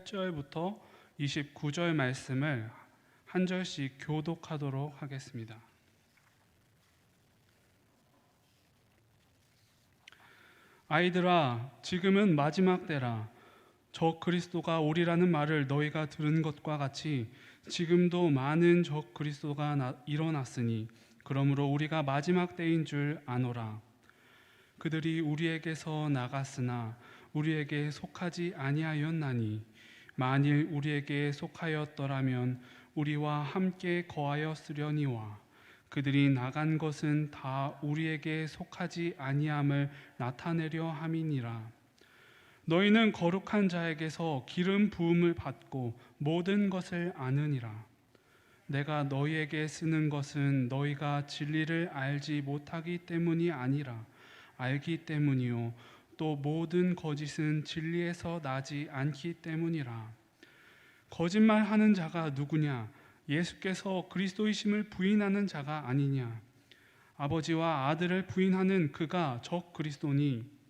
18절부터 29절 말씀을 한 절씩 교독하도록 하겠습니다. 아이들아, 지금은 마지막 때라. 적 그리스도가 오리라는 말을 너희가 들은 것과 같이 지금도 많은 적 그리스도가 일어났으니 그러므로 우리가 마지막 때인 줄 아노라. 그들이 우리에게서 나갔으나 우리에게 속하지 아니하였나니 만일 우리에게 속하였더라면 우리와 함께 거하였으려니와 그들이 나간 것은 다 우리에게 속하지 아니함을 나타내려 함이니라. 너희는 거룩한 자에게서 기름 부음을 받고 모든 것을 아느니라. 내가 너희에게 쓰는 것은 너희가 진리를 알지 못하기 때문이 아니라 알기 때문이요 또 모든 거짓은 진리에서 나지 않기 때문이라. 거짓말하는 자가 누구냐? 예수께서 그리스도이심을 부인하는 자가 아니냐? 아버지와 아들을 부인하는 그가 적 그리스도니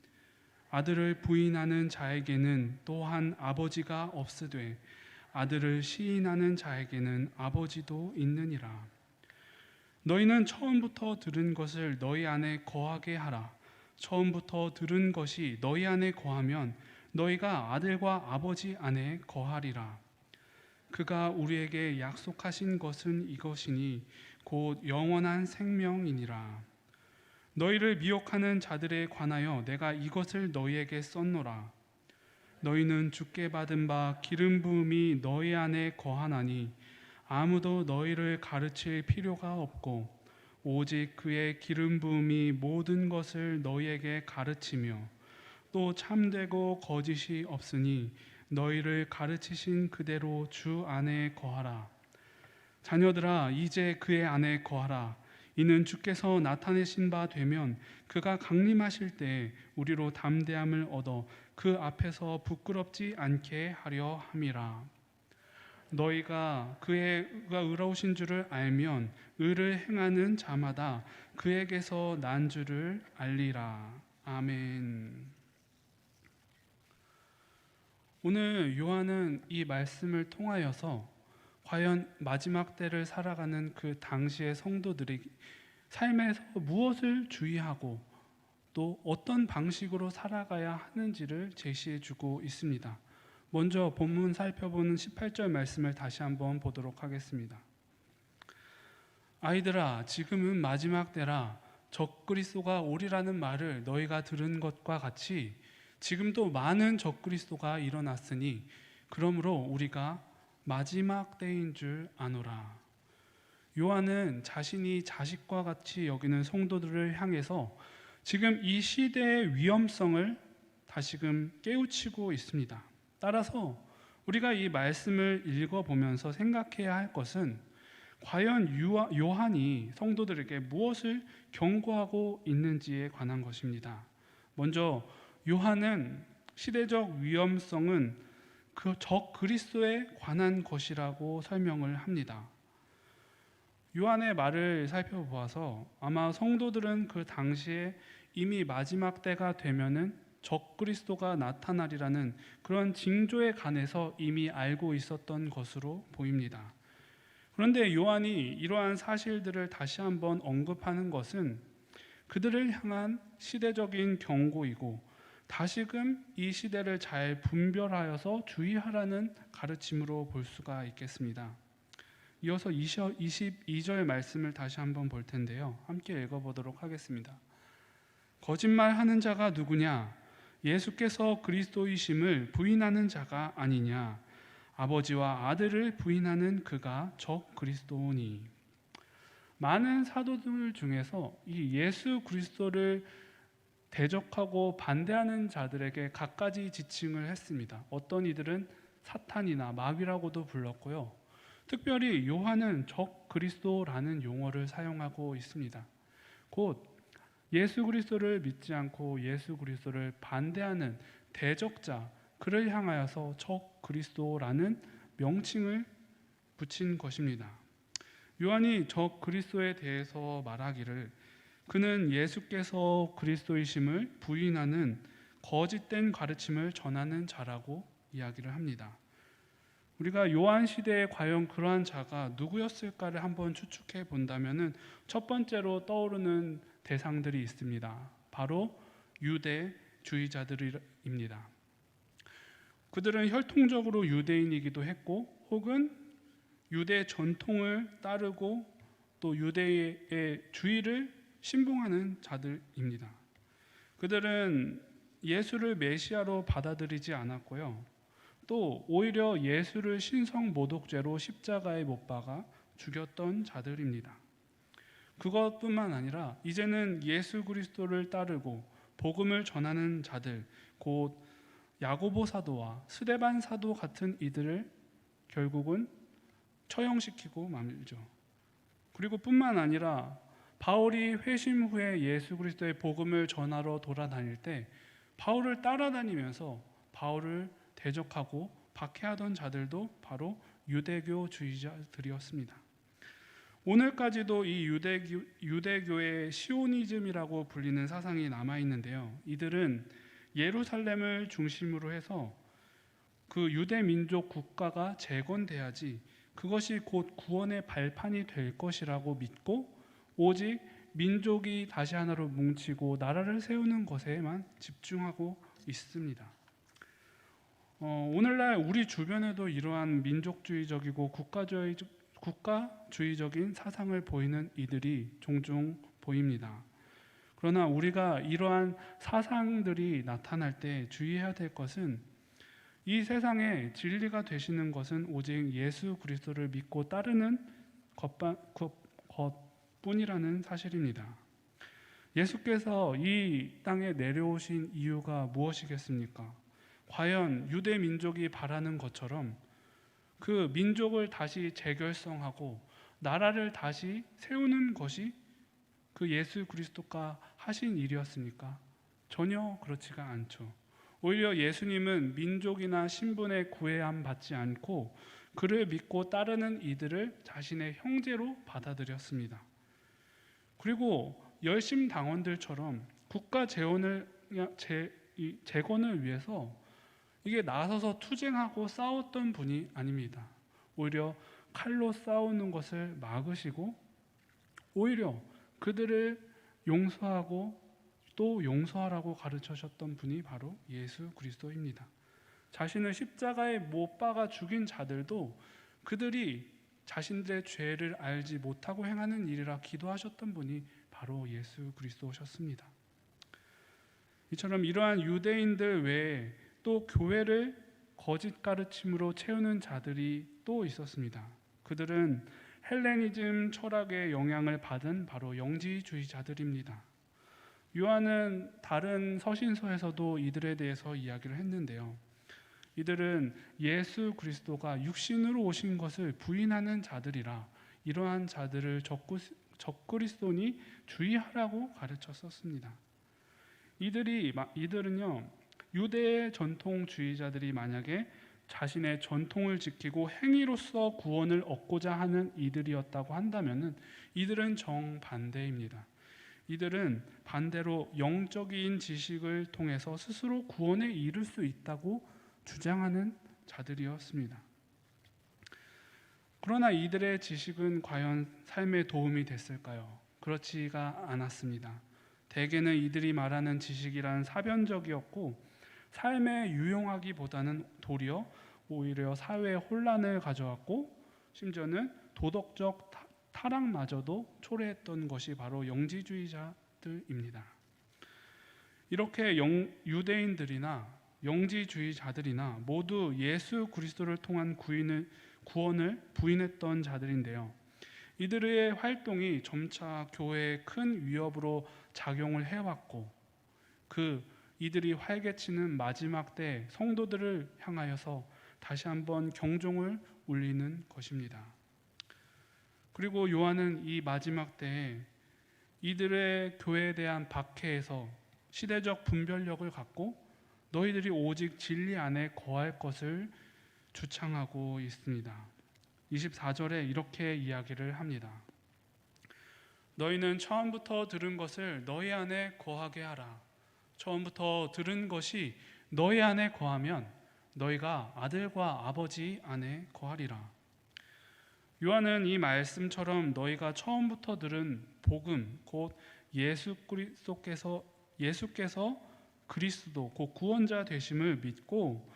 아들을 부인하는 자에게는 또한 아버지가 없으되 아들을 시인하는 자에게는 아버지도 있느니라. 너희는 처음부터 들은 것을 너희 안에 거하게 하라. 처음부터 들은 것이 너희 안에 거하면 너희가 아들과 아버지 안에 거하리라. 그가 우리에게 약속하신 것은 이것이니 곧 영원한 생명이니라. 너희를 미혹하는 자들에 관하여 내가 이것을 너희에게 썼노라. 너희는 주께 받은 바 기름 부음이 너희 안에 거하나니 아무도 너희를 가르칠 필요가 없고 오직 그의 기름 부음이 모든 것을 너희에게 가르치며 또 참되고 거짓이 없으니 너희를 가르치신 그대로 주 안에 거하라. 자녀들아, 이제 그의 안에 거하라. 이는 주께서 나타내신 바 되면 그가 강림하실 때 우리로 담대함을 얻어 그 앞에서 부끄럽지 않게 하려 함이라. 너희가 그가 의로우신 줄을 알면 의를 행하는 자마다 그에게서 난 줄을 알리라. 아멘. 오늘 요한은 이 말씀을 통하여서 과연 마지막 때를 살아가는 그 당시의 성도들이 삶에서 무엇을 주의하고 또 어떤 방식으로 살아가야 하는지를 제시해 주고 있습니다. 먼저 본문 살펴보는 18절 말씀을 다시 한번 보도록 하겠습니다. 아이들아, 지금은 마지막 때라. 적그리스도가 오리라는 말을 너희가 들은 것과 같이 지금도 많은 적그리스도가 일어났으니 그러므로 우리가 마지막 때인 줄 아노라. 요한은 자신이 자식과 같이 여기는 성도들을 향해서 지금 이 시대의 위험성을 다시금 깨우치고 있습니다. 따라서 우리가 이 말씀을 읽어보면서 생각해야 할 것은 과연 요한이 성도들에게 무엇을 경고하고 있는지에 관한 것입니다. 먼저 요한은 시대적 위험성은 그 적 그리스도에 관한 것이라고 설명을 합니다. 요한의 말을 살펴보아서 아마 성도들은 그 당시에 이미 마지막 때가 되면은 적 그리스도가 나타나리라는 그런 징조에 관해서 이미 알고 있었던 것으로 보입니다. 그런데 요한이 이러한 사실들을 다시 한번 언급하는 것은 그들을 향한 시대적인 경고이고 다시금 이 시대를 잘 분별하여서 주의하라는 가르침으로 볼 수가 있겠습니다. 이어서 22절 말씀을 다시 한번 볼 텐데요. 함께 읽어보도록 하겠습니다. 거짓말하는 자가 누구냐? 예수께서 그리스도이심을 부인하는 자가 아니냐? 아버지와 아들을 부인하는 그가 적 그리스도니. 많은 사도들 중에서 이 예수 그리스도를 대적하고 반대하는 자들에게 갖가지 지칭을 했습니다. 어떤 이들은 사탄이나 마귀라고도 불렀고요. 특별히 요한은 적 그리스도라는 용어를 사용하고 있습니다. 곧 예수 그리스도를 믿지 않고 예수 그리스도를 반대하는 대적자, 그를 향하여서 적 그리스도라는 명칭을 붙인 것입니다. 요한이 적 그리스도에 대해서 말하기를 그는 예수께서 그리스도이심을 부인하는 거짓된 가르침을 전하는 자라고 이야기를 합니다. 우리가 요한 시대에 과연 그러한 자가 누구였을까를 한번 추측해 본다면은 첫 번째로 떠오르는 대상들이 있습니다. 바로 유대주의자들입니다. 그들은 혈통적으로 유대인이기도 했고 혹은 유대 전통을 따르고 또 유대의 주의를 신봉하는 자들입니다. 그들은 예수를 메시아로 받아들이지 않았고요. 또 오히려 예수를 신성 모독죄로 십자가에 못 박아 죽였던 자들입니다. 그것뿐만 아니라 이제는 예수 그리스도를 따르고 복음을 전하는 자들, 곧 야고보 사도와 스데반 사도 같은 이들을 결국은 처형시키고 말죠. 그리고 뿐만 아니라 바울이 회심 후에 예수 그리스도의 복음을 전하러 돌아다닐 때 바울을 따라다니면서 바울을 대적하고 박해하던 자들도 바로 유대교주의자들이었습니다. 오늘까지도 이 유대교의 시오니즘이라고 불리는 사상이 남아있는데요. 이들은 예루살렘을 중심으로 해서 그 유대 민족 국가가 재건돼야지 그것이 곧 구원의 발판이 될 것이라고 믿고 오직 민족이 다시 하나로 뭉치고 나라를 세우는 것에만 집중하고 있습니다. 오늘날 우리 주변에도 이러한 민족주의적이고 국가주의적인 사상을 보이는 이들이 종종 보입니다. 그러나 우리가 이러한 사상들이 나타날 때 주의해야 될 것은 이 세상에 진리가 되시는 것은 오직 예수 그리스도를 믿고 따르는 것뿐이라는 사실입니다. 예수께서 이 땅에 내려오신 이유가 무엇이겠습니까? 과연 유대 민족이 바라는 것처럼 그 민족을 다시 재결성하고 나라를 다시 세우는 것이 그 예수 그리스도가 하신 일이었습니까? 전혀 그렇지가 않죠. 오히려 예수님은 민족이나 신분에 구애함 받지 않고 그를 믿고 따르는 이들을 자신의 형제로 받아들였습니다. 그리고 열심 당원들처럼 국가 재건을 위해서 이게 나서서 투쟁하고 싸웠던 분이 아닙니다. 오히려 칼로 싸우는 것을 막으시고 오히려 그들을 용서하고 또 용서하라고 가르치셨던 분이 바로 예수 그리스도입니다. 자신을 십자가에 못 박아 죽인 자들도 그들이 자신들의 죄를 알지 못하고 행하는 일이라 기도하셨던 분이 바로 예수 그리스도셨습니다. 이처럼 이러한 유대인들 외에 또 교회를 거짓 가르침으로 채우는 자들이 또 있었습니다. 그들은 헬레니즘 철학의 영향을 받은 바로 영지주의자들입니다. 요한은 다른 서신서에서도 이들에 대해서 이야기를 했는데요. 이들은 예수 그리스도가 육신으로 오신 것을 부인하는 자들이라 이러한 자들을 적그리스도니 주의하라고 가르쳤었습니다. 이들은요, 유대의 전통주의자들이 만약에 자신의 전통을 지키고 행위로서 구원을 얻고자 하는 이들이었다고 한다면 이들은 정반대입니다. 이들은 반대로 영적인 지식을 통해서 스스로 구원에 이를 수 있다고 주장하는 자들이었습니다. 그러나 이들의 지식은 과연 삶에 도움이 됐을까요? 그렇지가 않았습니다. 대개는 이들이 말하는 지식이란 사변적이었고 삶에 유용하기보다는 도리어 오히려 사회에 혼란을 가져왔고 심지어는 도덕적 타락마저도 초래했던 것이 바로 영지주의자들입니다. 이렇게 유대인들이나 영지주의자들이나 모두 예수 그리스도를 통한 구원을 부인했던 자들인데요. 이들의 활동이 점차 교회에 큰 위협으로 작용을 해왔고 이들이 활개치는 마지막 때 성도들을 향하여서 다시 한번 경종을 울리는 것입니다. 그리고 요한은 이 마지막 때에 이들의 교회에 대한 박해에서 시대적 분별력을 갖고 너희들이 오직 진리 안에 거할 것을 주창하고 있습니다. 24절에 이렇게 이야기를 합니다. 너희는 처음부터 들은 것을 너희 안에 거하게 하라. 처음부터 들은 것이 너희 안에 거하면 너희가 아들과 아버지 안에 거하리라. 요한은 이 말씀처럼 너희가 처음부터 들은 복음, 곧 예수께서 그리스도 곧 구원자 되심을 믿고,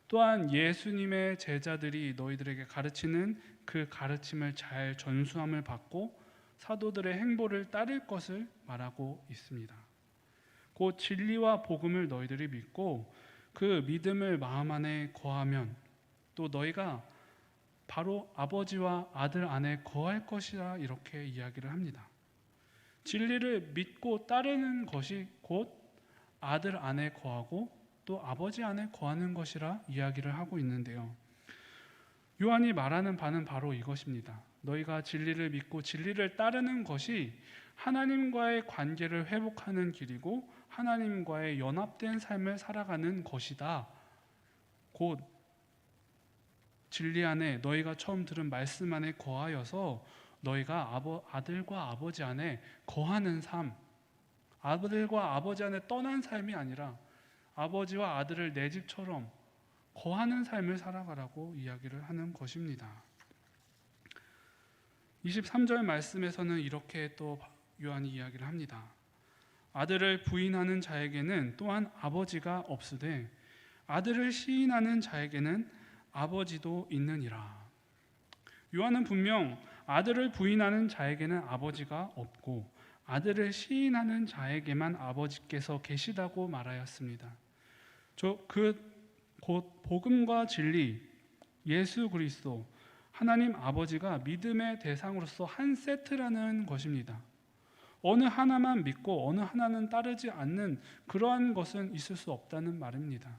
또한 예수님의 제자들이 너희들에게 가르치는 그 가르침을 잘 전수함을 받고 사도들의 행보를 따를 것을 말하고 있습니다. 곧 진리와 복음을 너희들이 믿고 그 믿음을 마음 안에 거하면 또 너희가 바로 아버지와 아들 안에 거할 것이라, 이렇게 이야기를 합니다. 진리를 믿고 따르는 것이 곧 아들 안에 거하고 또 아버지 안에 거하는 것이라 이야기를 하고 있는데요. 요한이 말하는 바는 바로 이것입니다. 너희가 진리를 믿고 진리를 따르는 것이 하나님과의 관계를 회복하는 길이고 하나님과의 연합된 삶을 살아가는 것이다. 곧 진리 안에 너희가 처음 들은 말씀 안에 거하여서 너희가 아들과 아버지 안에 거하는 삶, 아들과 아버지 안에 떠난 삶이 아니라 아버지와 아들을 내 집처럼 거하는 삶을 살아가라고 이야기를 하는 것입니다. 23절 말씀에서는 이렇게 또 요한이 이야기를 합니다. 아들을 부인하는 자에게는 또한 아버지가 없으되 아들을 시인하는 자에게는 아버지도 있느니라. 요한은 분명 아들을 부인하는 자에게는 아버지가 없고 아들을 시인하는 자에게만 아버지께서 계시다고 말하였습니다. 곧 복음과 진리, 예수 그리스도, 하나님 아버지가 믿음의 대상으로서 한 세트라는 것입니다. 어느 하나만 믿고 어느 하나는 따르지 않는 그러한 것은 있을 수 없다는 말입니다.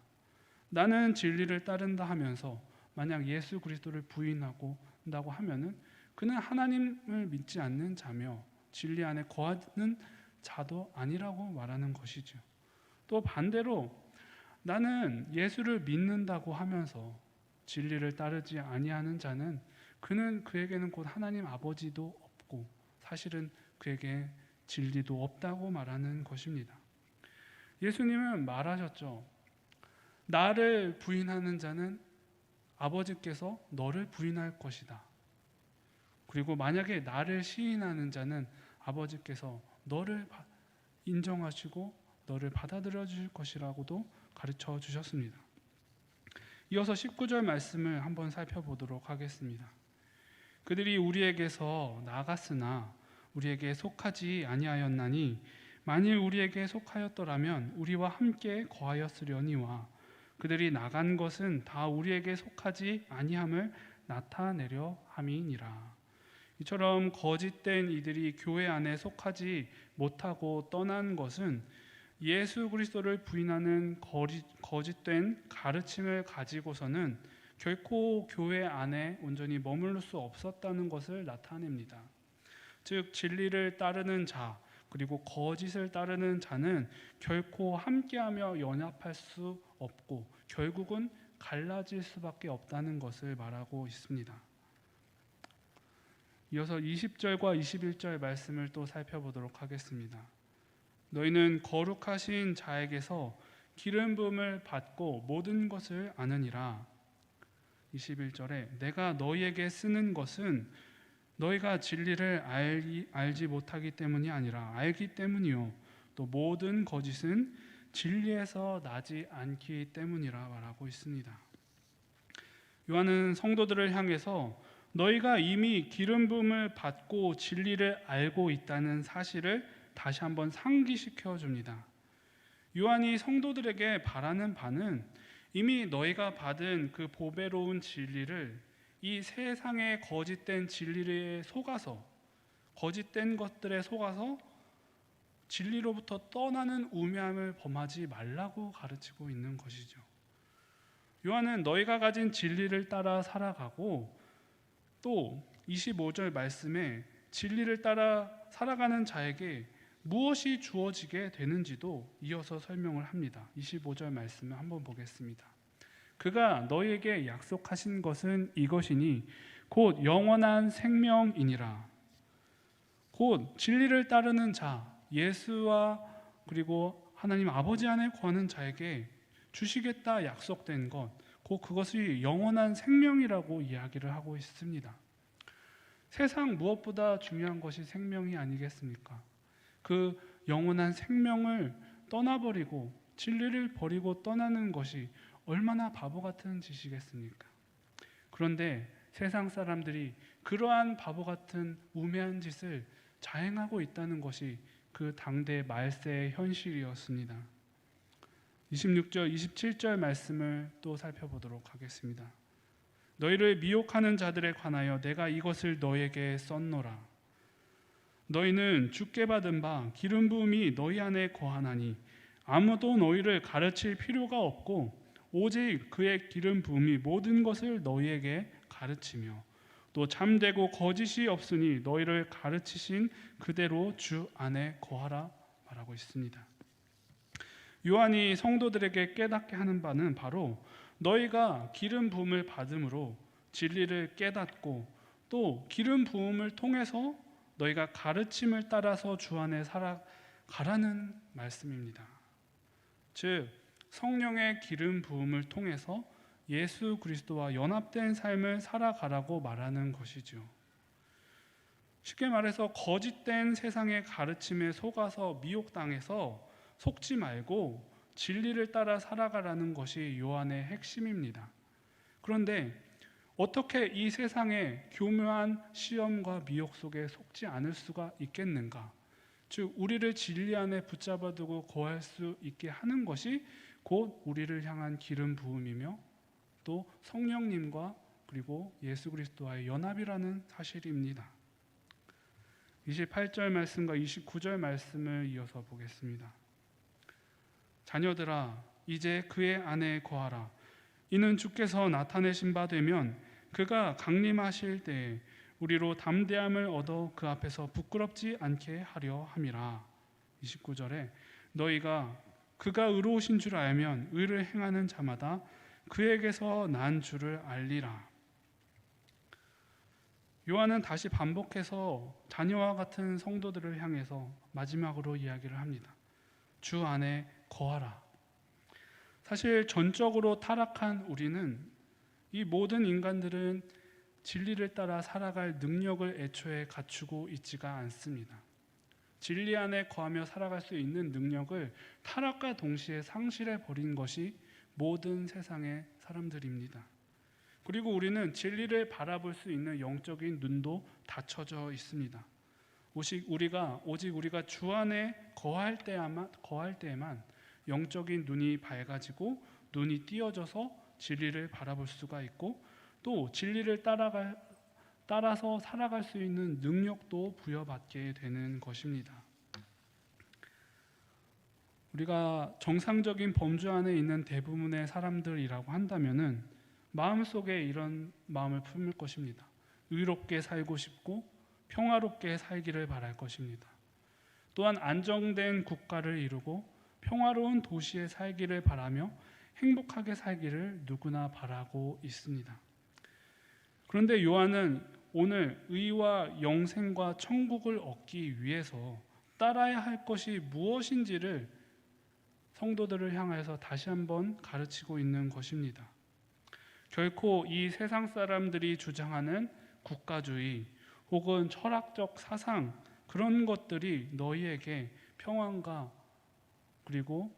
나는 진리를 따른다 하면서 만약 예수 그리스도를 부인하고 한다고 하면은 그는 하나님을 믿지 않는 자며 진리 안에 거하는 자도 아니라고 말하는 것이죠. 또 반대로 나는 예수를 믿는다고 하면서 진리를 따르지 아니하는 자는 그에게는 곧 하나님 아버지도 없고 사실은 그에게 진리도 없다고 말하는 것입니다. 예수님은 말하셨죠. 나를 부인하는 자는 아버지께서 너를 부인할 것이다. 그리고 만약에 나를 시인하는 자는 아버지께서 너를 인정하시고 너를 받아들여 주실 것이라고도 가르쳐 주셨습니다. 이어서 19절 말씀을 한번 살펴보도록 하겠습니다. 그들이 우리에게서 나갔으나 우리에게 속하지 아니하였나니 만일 우리에게 속하였더라면 우리와 함께 거하였으려니와 그들이 나간 것은 다 우리에게 속하지 아니함을 나타내려 함이니라. 이처럼 거짓된 이들이 교회 안에 속하지 못하고 떠난 것은 예수 그리스도를 부인하는 거짓된 가르침을 가지고서는 결코 교회 안에 온전히 머물러 수 없었다는 것을 나타냅니다. 즉 진리를 따르는 자 그리고 거짓을 따르는 자는 결코 함께하며 연합할 수 없고 결국은 갈라질 수밖에 없다는 것을 말하고 있습니다. 이어서 20절과 21절 말씀을 또 살펴보도록 하겠습니다. 너희는 거룩하신 자에게서 기름 부음을 받고 모든 것을 아느니라. 21절에 내가 너희에게 쓰는 것은 너희가 진리를 알지 못하기 때문이 아니라 알기 때문이요 또 모든 거짓은 진리에서 나지 않기 때문이라 말하고 있습니다. 요한은 성도들을 향해서 너희가 이미 기름 부음을 받고 진리를 알고 있다는 사실을 다시 한번 상기시켜 줍니다. 요한이 성도들에게 바라는 바는 이미 너희가 받은 그 보배로운 진리를 이 세상의 거짓된 진리에 속아서 거짓된 것들에 속아서 진리로부터 떠나는 우매함을 범하지 말라고 가르치고 있는 것이죠. 요한은 너희가 가진 진리를 따라 살아가고 또 25절 말씀에 진리를 따라 살아가는 자에게 무엇이 주어지게 되는지도 이어서 설명을 합니다. 25절 말씀을 한번 보겠습니다. 그가 너희에게 약속하신 것은 이것이니 곧 영원한 생명이니라. 곧 진리를 따르는 자, 예수와 그리고 하나님 아버지 안에 거하는 자에게 주시겠다 약속된 것, 그것이 영원한 생명이라고 이야기를 하고 있습니다. 세상 무엇보다 중요한 것이 생명이 아니겠습니까? 그 영원한 생명을 떠나버리고 진리를 버리고 떠나는 것이 얼마나 바보 같은 짓이겠습니까? 그런데 세상 사람들이 그러한 바보 같은 우매한 짓을 자행하고 있다는 것이 그 당대 말세의 현실이었습니다. 26절, 27절 말씀을 또 살펴보도록 하겠습니다. 너희를 미혹하는 자들에 관하여 내가 이것을 너희에게 썼노라. 너희는 주께 받은 바 기름 부음이 너희 안에 거하나니 아무도 너희를 가르칠 필요가 없고 오직 그의 기름 부음이 모든 것을 너희에게 가르치며 또 참되고 거짓이 없으니 너희를 가르치신 그대로 주 안에 거하라 말하고 있습니다. 요한이 성도들에게 깨닫게 하는 바는 바로 너희가 기름 부음을 받음으로 진리를 깨닫고 또 기름 부음을 통해서 너희가 가르침을 따라서 주 안에 살아가라는 말씀입니다. 즉 성령의 기름 부음을 통해서 예수 그리스도와 연합된 삶을 살아가라고 말하는 것이죠. 쉽게 말해서 거짓된 세상의 가르침에 속아서 미혹당해서 속지 말고 진리를 따라 살아가라는 것이 요한의 핵심입니다. 그런데 어떻게 이 세상의 교묘한 시험과 미혹 속에 속지 않을 수가 있겠는가? 즉 우리를 진리 안에 붙잡아 두고 거할 수 있게 하는 것이 곧 우리를 향한 기름 부음이며 또 성령님과 그리고 예수 그리스도와의 연합이라는 사실입니다. 28절 말씀과 29절 말씀을 이어서 보겠습니다. 자녀들아 이제 그의 안에 거하라. 이는 주께서 나타내신 바 되면 그가 강림하실 때에 우리로 담대함을 얻어 그 앞에서 부끄럽지 않게 하려 함이라. 29절에 너희가 그가 의로우신 줄 알면 의를 행하는 자마다 그에게서 난 줄을 알리라. 요한은 다시 반복해서 자녀와 같은 성도들을 향해서 마지막으로 이야기를 합니다. 주 안에 거하라. 사실 전적으로 타락한 우리는 이 모든 인간들은 진리를 따라 살아갈 능력을 애초에 갖추고 있지가 않습니다. 진리 안에 거하며 살아갈 수 있는 능력을 타락과 동시에 상실해 버린 것이 모든 세상의 사람들입니다. 그리고 우리는 진리를 바라볼 수 있는 영적인 눈도 닫혀져 있습니다. 오직 우리가 주 안에 거할 때에만 영적인 눈이 밝아지고 눈이 띄어져서 진리를 바라볼 수가 있고 또 진리를 따라서 살아갈 수 있는 능력도 부여받게 되는 것입니다. 우리가 정상적인 범주 안에 있는 대부분의 사람들이라고 한다면은 마음속에 이런 마음을 품을 것입니다. 의롭게 살고 싶고 평화롭게 살기를 바랄 것입니다. 또한 안정된 국가를 이루고 평화로운 도시에 살기를 바라며 행복하게 살기를 누구나 바라고 있습니다. 그런데 요한은 오늘 의와 영생과 천국을 얻기 위해서 따라야 할 것이 무엇인지를 성도들을 향해서 다시 한번 가르치고 있는 것입니다. 결코 이 세상 사람들이 주장하는 국가주의 혹은 철학적 사상 그런 것들이 너희에게 평안과 그리고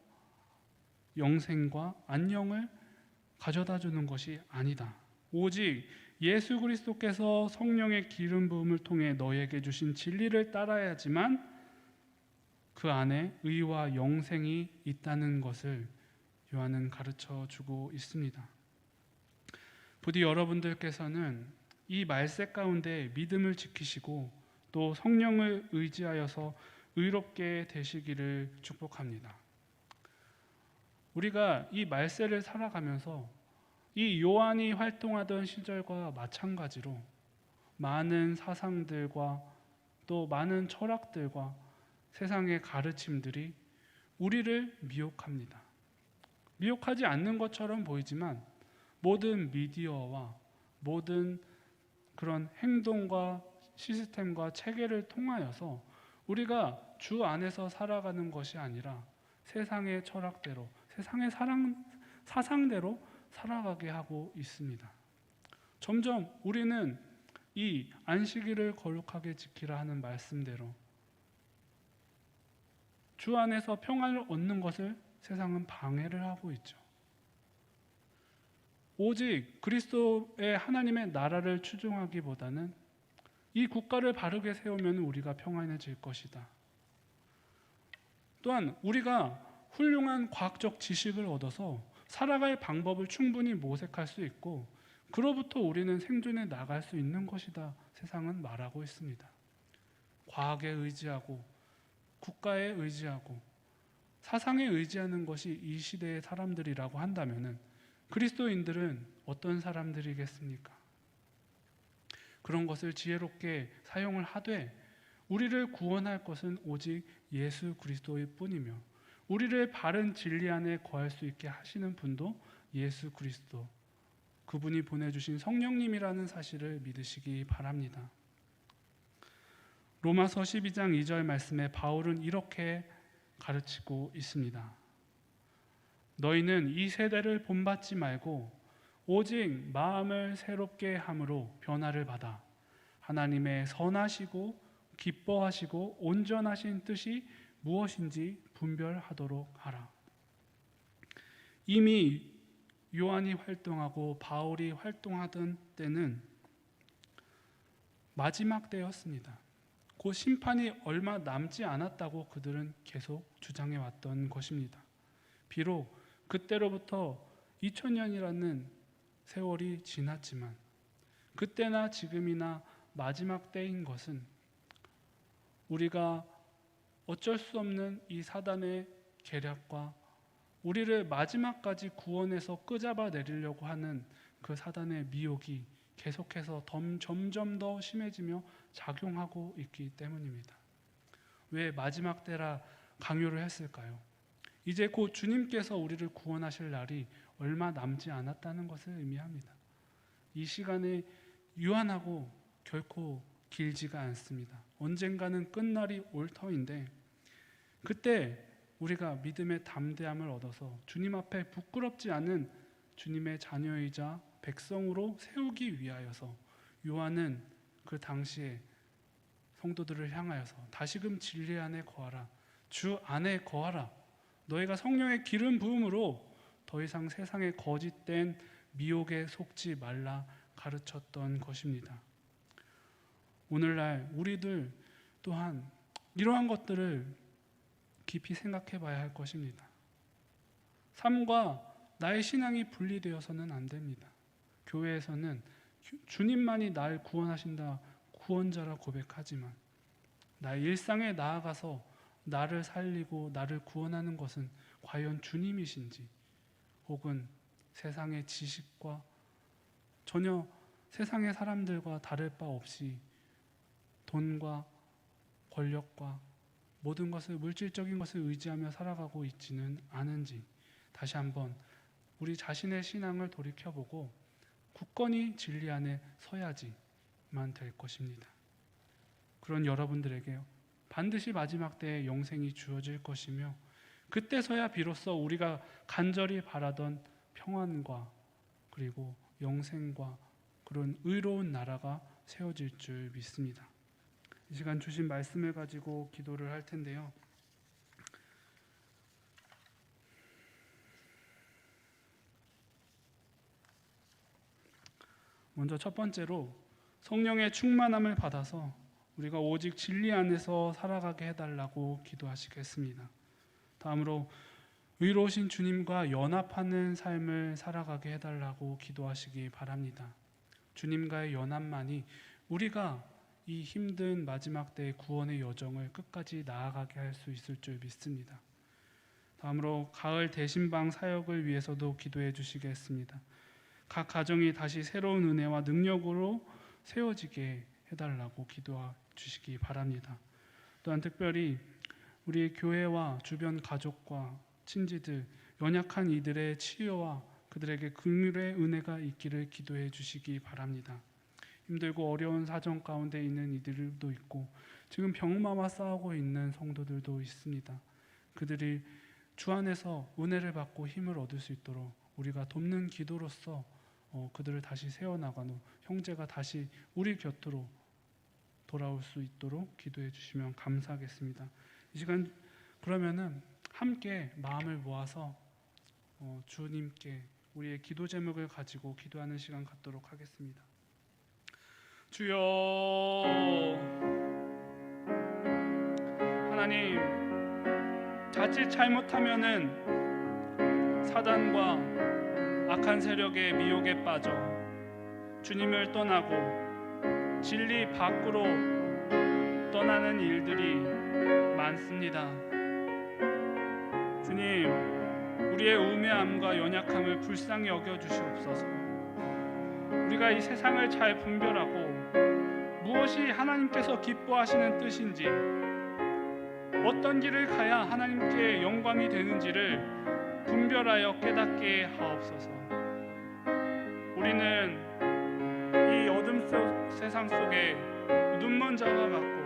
영생과 안녕을 가져다 주는 것이 아니다. 오직 예수 그리스도께서 성령의 기름 부음을 통해 너희에게 주신 진리를 따라야지만 그 안에 의와 영생이 있다는 것을 요한은 가르쳐 주고 있습니다. 부디 여러분들께서는 이 말세 가운데 믿음을 지키시고 또 성령을 의지하여서 의롭게 되시기를 축복합니다. 우리가 이 말세를 살아가면서 이 요한이 활동하던 시절과 마찬가지로 많은 사상들과 또 많은 철학들과 세상의 가르침들이 우리를 미혹합니다. 미혹하지 않는 것처럼 보이지만 모든 미디어와 모든 그런 행동과 시스템과 체계를 통하여서 우리가 주 안에서 살아가는 것이 아니라 세상의 철학대로 세상의 사상대로 살아가게 하고 있습니다. 점점 우리는 이 안식일을 거룩하게 지키라 하는 말씀대로 주 안에서 평안을 얻는 것을 세상은 방해를 하고 있죠. 오직 그리스도의 하나님의 나라를 추종하기보다는 이 국가를 바르게 세우면 우리가 평안해질 것이다. 또한 우리가 훌륭한 과학적 지식을 얻어서 살아갈 방법을 충분히 모색할 수 있고 그로부터 우리는 생존해 나갈 수 있는 것이다. 세상은 말하고 있습니다. 과학에 의지하고 국가에 의지하고 사상에 의지하는 것이 이 시대의 사람들이라고 한다면 그리스도인들은 어떤 사람들이겠습니까? 그런 것을 지혜롭게 사용을 하되 우리를 구원할 것은 오직 예수 그리스도일 뿐이며 우리를 바른 진리 안에 거할 수 있게 하시는 분도 예수 그리스도, 그분이 보내주신 성령님이라는 사실을 믿으시기 바랍니다. 로마서 12장 2절 말씀에 바울은 이렇게 가르치고 있습니다. 너희는 이 세대를 본받지 말고 오직 마음을 새롭게 함으로 변화를 받아 하나님의 선하시고 기뻐하시고 온전하신 뜻이 무엇인지 분별하도록 하라. 이미 요한이 활동하고 바울이 활동하던 때는 마지막 때였습니다. 그 심판이 얼마 남지 않았다고 그들은 계속 주장해 왔던 것입니다. 비록 그때로부터 2000년이라는 세월이 지났지만 그때나 지금이나 마지막 때인 것은 우리가 어쩔 수 없는 이 사단의 계략과 우리를 마지막까지 구원해서 끄잡아 내리려고 하는 그 사단의 미혹이 계속해서 점점 더 심해지며 작용하고 있기 때문입니다. 왜 마지막 때라 강요를 했을까요? 이제 곧 주님께서 우리를 구원하실 날이 얼마 남지 않았다는 것을 의미합니다. 이 시간이 유한하고 결코 길지가 않습니다. 언젠가는 끝날이 올 터인데 그때 우리가 믿음의 담대함을 얻어서 주님 앞에 부끄럽지 않은 주님의 자녀이자 백성으로 세우기 위하여서 요한은 그 당시에 성도들을 향하여서 다시금 진리 안에 거하라, 주 안에 거하라, 너희가 성령의 기름 부음으로 더 이상 세상의 거짓된 미혹에 속지 말라 가르쳤던 것입니다. 오늘날 우리들 또한 이러한 것들을 깊이 생각해 봐야 할 것입니다. 삶과 나의 신앙이 분리되어서는 안 됩니다. 교회에서는 주님만이 날 구원하신다, 구원자라 고백하지만 나의 일상에 나아가서 나를 살리고 나를 구원하는 것은 과연 주님이신지, 혹은 세상의 지식과 전혀 세상의 사람들과 다를 바 없이 돈과 권력과 모든 것을, 물질적인 것을 의지하며 살아가고 있지는 않은지 다시 한번 우리 자신의 신앙을 돌이켜보고 굳건히 진리 안에 서야지만 될 것입니다. 그런 여러분들에게 반드시 마지막 때에 영생이 주어질 것이며 그때서야 비로소 우리가 간절히 바라던 평안과 그리고 영생과 그런 의로운 나라가 세워질 줄 믿습니다. 이 시간 주신 말씀을 가지고 기도를 할 텐데요. 먼저 첫 번째로 성령의 충만함을 받아서 우리가 오직 진리 안에서 살아가게 해달라고 기도하시겠습니다. 다음으로 의로우신 주님과 연합하는 삶을 살아가게 해달라고 기도하시기 바랍니다. 주님과의 연합만이 우리가 이 힘든 마지막 때의 구원의 여정을 끝까지 나아가게 할 수 있을 줄 믿습니다. 다음으로 가을 대신방 사역을 위해서도 기도해 주시겠습니다. 각 가정이 다시 새로운 은혜와 능력으로 세워지게 해달라고 기도해 주시기 바랍니다. 또한 특별히 우리 교회와 주변 가족과 친지들, 연약한 이들의 치유와 그들에게 긍휼의 은혜가 있기를 기도해 주시기 바랍니다. 힘들고 어려운 사정 가운데 있는 이들도 있고 지금 병마와 싸우고 있는 성도들도 있습니다. 그들이 주 안에서 은혜를 받고 힘을 얻을 수 있도록 우리가 돕는 기도로서 그들을 다시 세워나간 후 형제가 다시 우리 곁으로 돌아올 수 있도록 기도해 주시면 감사하겠습니다. 이 시간 그러면은 함께 마음을 모아서 주님께 우리의 기도 제목을 가지고 기도하는 시간 갖도록 하겠습니다. 주여, 하나님, 자칫 잘못하면은 사단과 악한 세력의 미혹에 빠져 주님을 떠나고 진리 밖으로 떠나는 일들이 많습니다. 주님, 우리의 우매함과 연약함을 불쌍히 여겨주시옵소서. 우리가 이 세상을 잘 분별하고 무엇이 하나님께서 기뻐하시는 뜻인지, 어떤 길을 가야 하나님께 영광이 되는지를 분별하여 깨닫게 하옵소서. 우리는 이 어둠 속 세상 속에 눈먼 자와 같고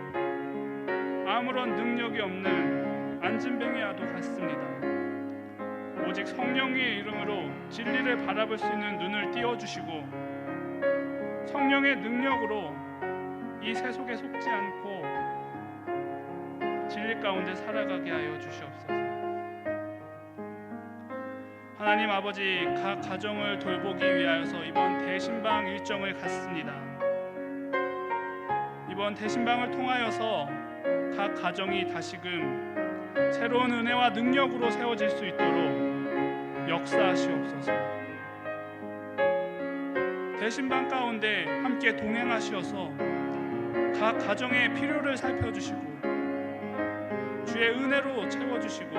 아무런 능력이 없는 안진뱅이와도 같습니다. 오직 성령의 이름으로 진리를 바라볼 수 있는 눈을 띄워주시고 성령의 능력으로 이 세속에 속지 않고 진리 가운데 살아가게 하여 주시옵소서. 하나님 아버지, 각 가정을 돌보기 위하여서 이번 대신방 일정을 갖습니다. 이번 대신방을 통하여서 각 가정이 다시금 새로운 은혜와 능력으로 세워질 수 있도록 역사하시옵소서. 대신방 가운데 함께 동행하시어서 각 가정의 필요를 살펴주시고 주의 은혜로 채워주시고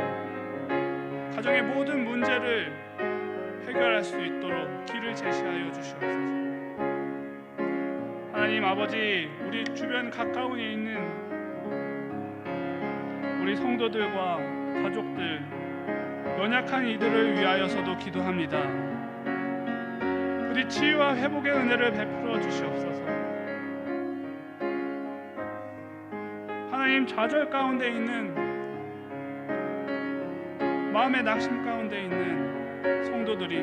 가정의 모든 문제를 해결할 수 있도록 길을 제시하여 주시옵소서. 하나님 아버지, 우리 주변 가까운에 있는 우리 성도들과 가족들, 연약한 이들을 위하여서도 기도합니다. 우리 치유와 회복의 은혜를 베풀어 주시옵소서. 하나님, 좌절 가운데 있는, 마음의 낙심 가운데 있는 성도들이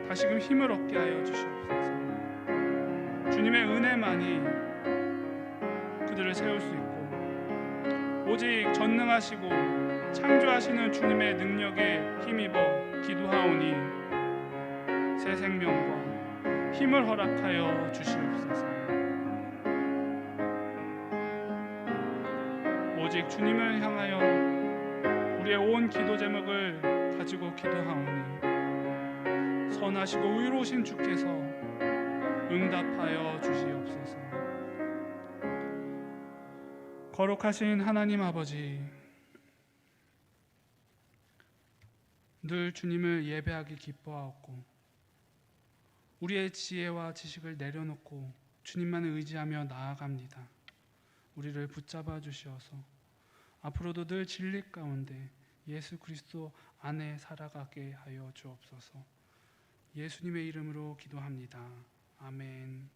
다시금 힘을 얻게 하여 주시옵소서. 주님의 은혜만이 그들을 세울 수 있고 오직 전능하시고 창조하시는 주님의 능력에 힘입어 기도하오니 새 생명과 힘을 허락하여 주시옵소서. 오직 주님을 향하여 우리의 온 기도 제목을 가지고 기도하오니 선하시고 의로우신 주께서 응답하여 주시옵소서. 거룩하신 하나님 아버지, 늘 주님을 예배하기 기뻐하고 우리의 지혜와 지식을 내려놓고 주님만을 의지하며 나아갑니다. 우리를 붙잡아 주시어서 앞으로도 늘 진리 가운데 예수 그리스도 안에 살아가게 하여 주옵소서. 예수님의 이름으로 기도합니다. 아멘.